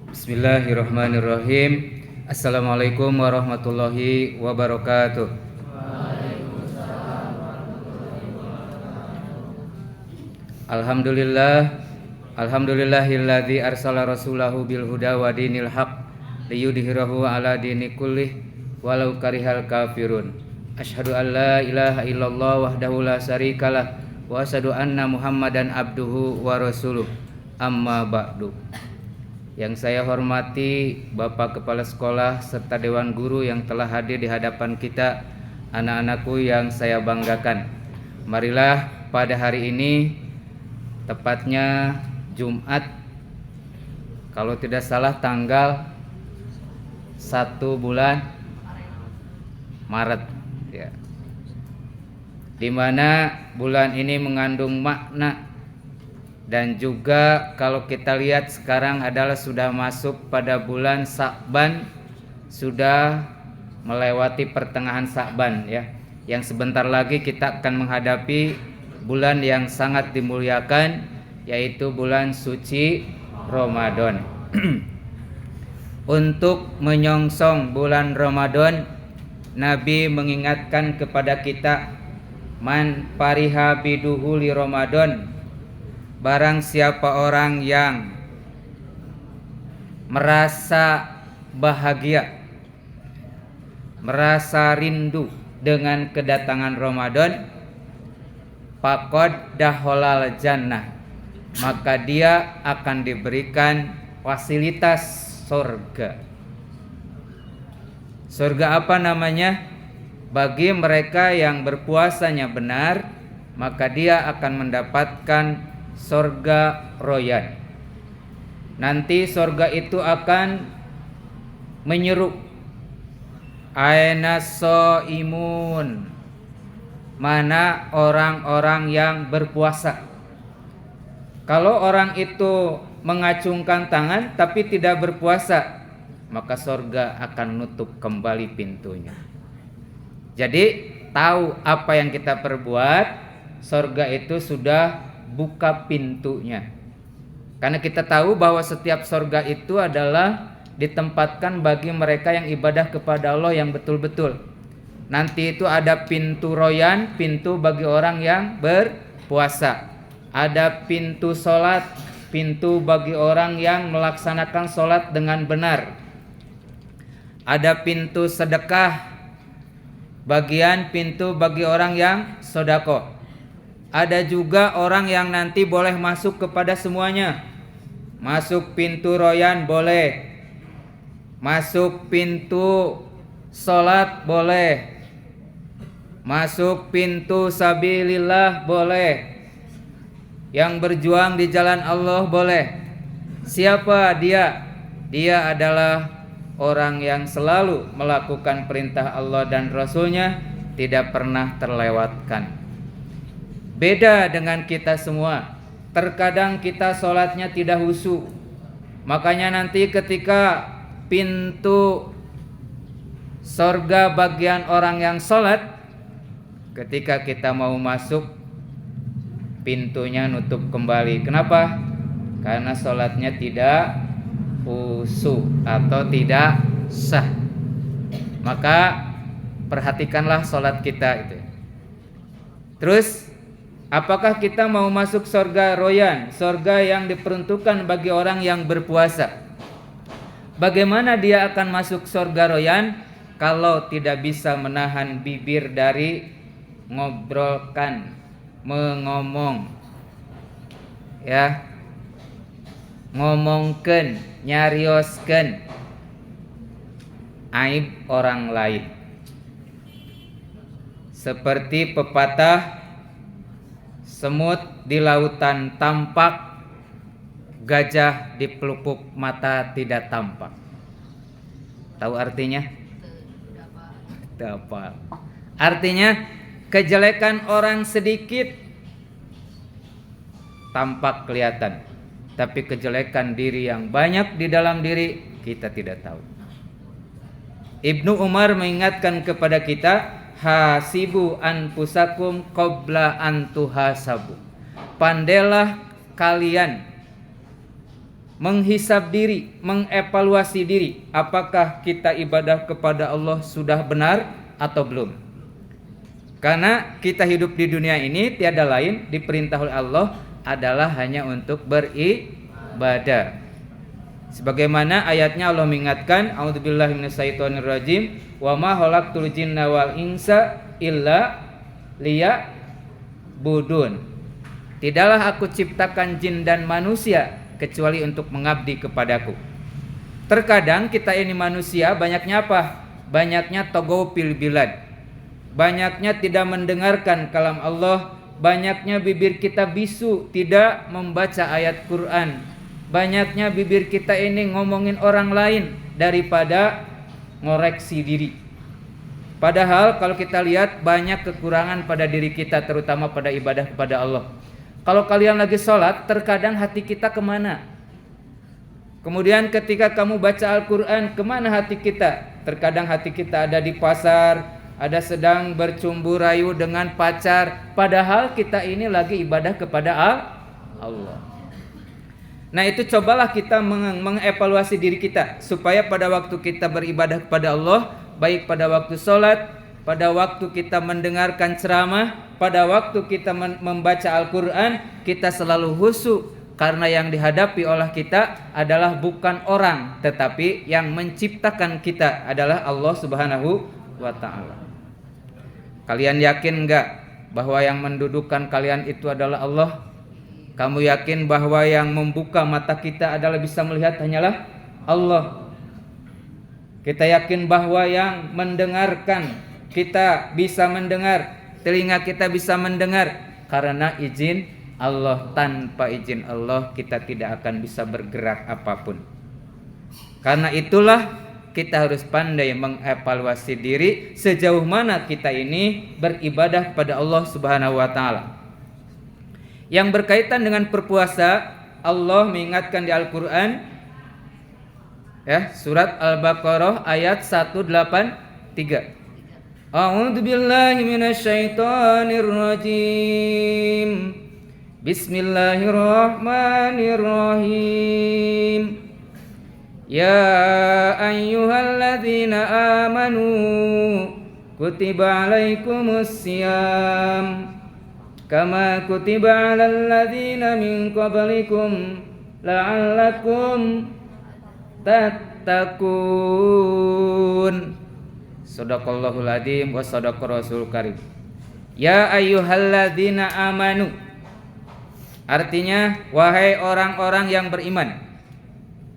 Bismillahirrahmanirrahim. Assalamualaikum warahmatullahi wabarakatuh. Alhamdulillah, alhamdulillahilladzi arsala rasulahu bil huda wa dinil haq liyudhhirahu ala dini kullih walau karihal kafirun. Asyhadu an la ilaha illallah wahdahu la syarikalah wa asyhadu anna Muhammadan abduhu wa rasuluh. Amma ba'du. Yang saya hormati Bapak Kepala Sekolah serta Dewan Guru yang telah hadir di hadapan kita, anak-anakku yang saya banggakan. Marilah pada hari ini, tepatnya Jumat, kalau tidak salah tanggal 1 bulan Maret ya. Dimana bulan ini mengandung makna. Dan juga kalau kita lihat sekarang adalah sudah masuk pada bulan Sya'ban, sudah melewati pertengahan Sya'ban ya. Yang sebentar lagi kita akan menghadapi bulan yang sangat dimuliakan, yaitu bulan suci Ramadan. Untuk menyongsong bulan Ramadan, Nabi mengingatkan kepada kita, man fariha biduhuli Ramadan, barang siapa orang yang merasa bahagia, merasa rindu dengan kedatangan Ramadan, faqad dakhalal jannah, maka dia akan diberikan fasilitas surga. Surga apa namanya? Bagi mereka yang berpuasanya benar, maka dia akan mendapatkan surga royan. Nanti surga itu akan menyeru, aina shaimun, mana orang-orang yang berpuasa. Kalau orang itu mengacungkan tangan tapi tidak berpuasa, maka surga akan nutup kembali pintunya. Jadi tahu apa yang kita perbuat, surga itu sudah buka pintunya. Karena kita tahu bahwa setiap surga itu adalah ditempatkan bagi mereka yang ibadah kepada Allah yang betul-betul. Nanti itu ada pintu royan, pintu bagi orang yang berpuasa. Ada pintu sholat, pintu bagi orang yang melaksanakan sholat dengan benar. Ada pintu sedekah, bagian pintu bagi orang yang sedekah. Ada juga orang yang nanti boleh masuk kepada semuanya. Masuk pintu royan boleh, masuk pintu sholat boleh, masuk pintu sabilillah boleh, yang berjuang di jalan Allah boleh. Siapa dia? Dia adalah orang yang selalu melakukan perintah Allah dan Rasulnya, tidak pernah terlewatkan. Beda dengan kita semua. Terkadang kita sholatnya tidak khusyuk. Makanya nanti ketika pintu surga bagian orang yang sholat, ketika kita mau masuk, pintunya nutup kembali. Kenapa? Karena sholatnya tidak khusyuk atau tidak sah. Maka perhatikanlah sholat kita itu. Terus, apakah kita mau masuk surga royan, surga yang diperuntukkan bagi orang yang berpuasa? Bagaimana dia akan masuk surga royan kalau tidak bisa menahan bibir dari ngobrolkan, mengomong, ya, ngomongken, nyariosken aib orang lain? Seperti pepatah, semut di lautan tampak, gajah di pelupuk mata tidak tampak. Tahu artinya? Tidak apa. Artinya kejelekan orang sedikit tampak kelihatan, tapi kejelekan diri yang banyak di dalam diri kita tidak tahu. Ibnu Umar mengingatkan kepada kita, hasibu anfusakum qabla an tuhasabu. Pandailah kalian menghisab diri, mengevaluasi diri, apakah kita ibadah kepada Allah sudah benar atau belum. Karena kita hidup di dunia ini tiada lain diperintah oleh Allah adalah hanya untuk beribadah. Sebagaimana ayatnya Allah mengingatkan, a'udzubillahi minasyaitonirrajim, wa ma khalaqtul jinna wal insa illa liya'budun. Tidaklah aku ciptakan jin dan manusia kecuali untuk mengabdi kepadaku. Terkadang kita ini manusia banyaknya apa? Banyaknya togow fil bilad. Banyaknya tidak mendengarkan kalam Allah, banyaknya bibir kita bisu tidak membaca ayat Quran. Banyaknya bibir kita ini ngomongin orang lain daripada ngoreksi diri. Padahal kalau kita lihat banyak kekurangan pada diri kita, terutama pada ibadah kepada Allah. Kalau kalian lagi sholat, terkadang hati kita kemana? Kemudian ketika kamu baca Al-Quran, kemana hati kita? Terkadang hati kita ada di pasar, ada sedang bercumbu rayu dengan pacar, padahal kita ini lagi ibadah kepada Allah. Nah itu cobalah kita mengevaluasi diri kita, supaya pada waktu kita beribadah kepada Allah, baik pada waktu sholat, pada waktu kita mendengarkan ceramah, pada waktu kita membaca Al-Quran, kita selalu khusyuk. Karena yang dihadapi oleh kita adalah bukan orang, tetapi yang menciptakan kita adalah Allah Subhanahu wa ta'ala. Kalian yakin enggak bahwa yang mendudukkan kalian itu adalah Allah? Kamu yakin bahwa yang membuka mata kita adalah bisa melihat hanyalah Allah? Kita yakin bahwa yang mendengarkan kita bisa mendengar, telinga kita bisa mendengar karena izin Allah. Tanpa izin Allah kita tidak akan bisa bergerak apapun. Karena itulah kita harus pandai mengevaluasi diri sejauh mana kita ini beribadah kepada Allah Subhanahu wa ta'ala. Yang berkaitan dengan berpuasa, Allah mengingatkan di Al-Quran, surat Al-Baqarah ayat 183. A'udzu billahi minasyaitonir rajim. Bismillahirrahmanirrahim. Ya ayyuhalladzina amanu kutiba alaikumus syiyam kama kutiba alal ladzina min qablikum la'allakum tattaqun. Shadaqallahul adzim wa shadaqar rasul karim. Ya ayyuhalladzina amanu, artinya wahai orang-orang yang beriman.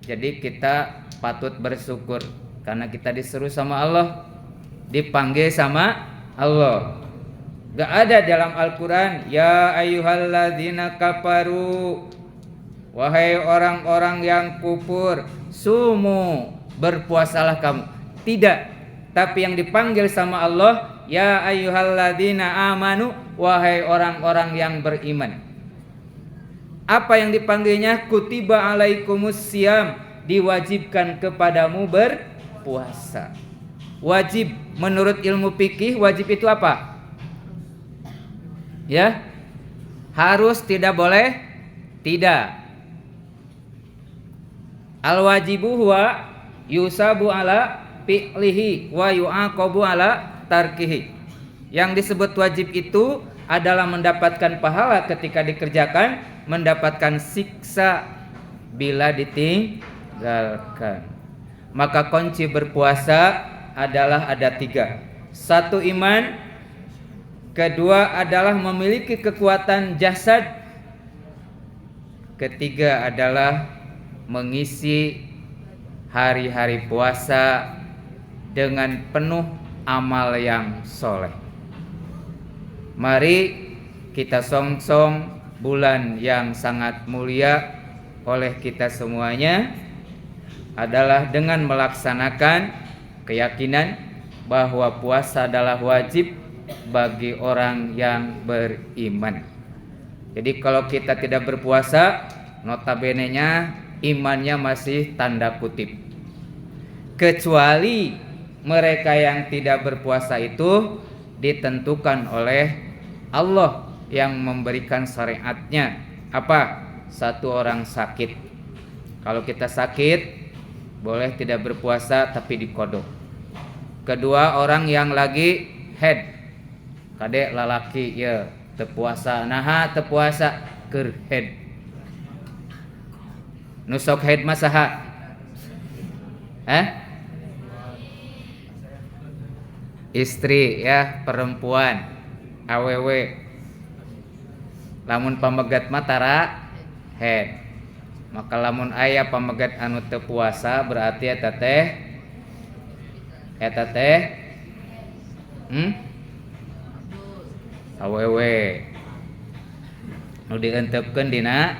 Jadi kita patut bersyukur karena kita disuruh sama Allah, dipanggil sama Allah. Gak ada dalam Al-Quran ya ayyuhalladzina kafaru, wahai orang-orang yang kufur, sumu, berpuasalah kamu. Tidak, tapi yang dipanggil sama Allah ya ayyuhalladzina amanu, wahai orang-orang yang beriman. Apa yang dipanggilnya? Kutiba alaikumus syiyam, diwajibkan kepadamu berpuasa. Wajib menurut ilmu fikih, wajib itu apa? Ya, harus, tidak boleh, tidak. Al-wajibu huwa yusabu ala fi'lihi wa yu'aqabu ala tarkihi. Yang disebut wajib itu adalah mendapatkan pahala ketika dikerjakan, mendapatkan siksa bila ditinggalkan. Maka kunci berpuasa adalah ada 3. 1, iman. Kedua adalah memiliki kekuatan jasad. Ketiga adalah mengisi hari-hari puasa dengan penuh amal yang soleh. Mari kita song-song bulan yang sangat mulia oleh kita semuanya adalah dengan melaksanakan keyakinan bahwa puasa adalah wajib bagi orang yang beriman. Jadi kalau kita tidak berpuasa, notabene-nya imannya masih tanda kutip. Kecuali mereka yang tidak berpuasa itu ditentukan oleh Allah yang memberikan syariatnya. Apa? 1 orang sakit. Kalau kita sakit boleh tidak berpuasa tapi dikodok. Kedua, orang yang lagi head, kadek lalaki ya tepuasa, naha tepuasa keur head. Nusok head masaha? Istri ya, perempuan, awewe. Lamun pamegat matara head. Maka lamun aya pamegat anu teu puasa berarti eta teh awewe nu dientepkeun dina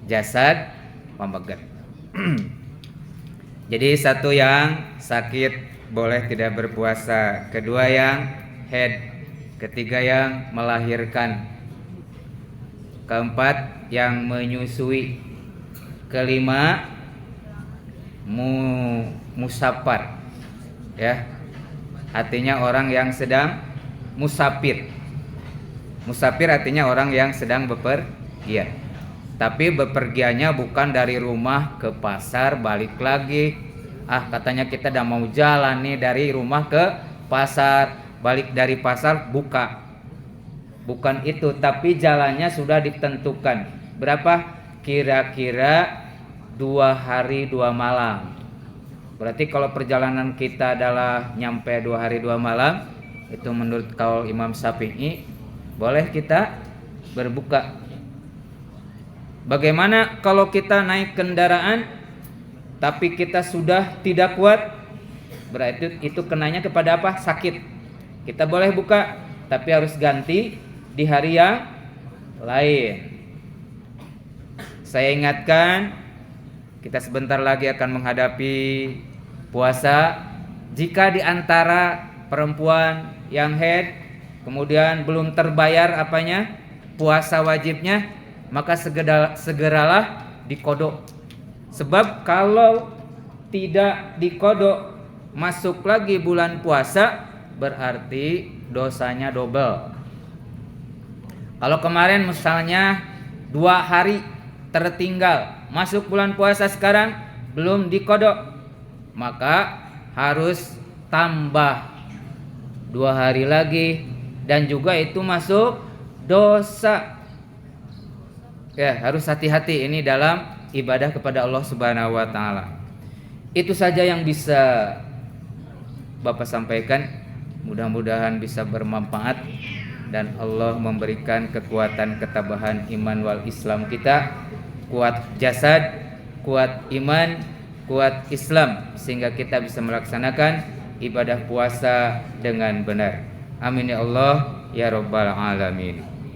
jasad pamegat. Jadi satu yang sakit boleh tidak berpuasa, kedua yang head, ketiga yang melahirkan, keempat yang menyusui, kelima musafir ya, artinya orang yang sedang musafir. Musafir artinya orang yang sedang bepergian, tapi bepergiannya bukan dari rumah ke pasar balik lagi. Katanya kita udah mau jalan nih dari rumah ke pasar, balik dari pasar bukan itu, tapi jalannya sudah ditentukan. Berapa? Kira-kira 2 hari 2 malam. Berarti kalau perjalanan kita adalah nyampe 2 hari 2 malam, itu menurut kaul Imam Syafi'i boleh kita berbuka. Bagaimana kalau kita naik kendaraan tapi kita sudah tidak kuat? Berarti itu kenanya kepada apa? Sakit. Kita boleh buka, tapi harus ganti di hari yang lain. Saya ingatkan, kita sebentar lagi akan menghadapi puasa. Jika di antara perempuan yang head kemudian belum terbayar puasa wajibnya, maka segeralah dikodok. Sebab kalau tidak dikodok masuk lagi bulan puasa, berarti dosanya double. Kalau kemarin misalnya 2 hari tertinggal masuk bulan puasa, sekarang belum dikodok, maka harus tambah 2 hari lagi, dan juga itu masuk dosa. Ya, harus hati-hati ini dalam ibadah kepada Allah Subhanahu wa taala. Itu saja yang bisa Bapak sampaikan. Mudah-mudahan bisa bermanfaat dan Allah memberikan kekuatan ketabahan iman wal Islam kita, kuat jasad, kuat iman, kuat Islam, sehingga kita bisa melaksanakan ibadah puasa dengan benar. Amin ya Allah ya rabbal alamin.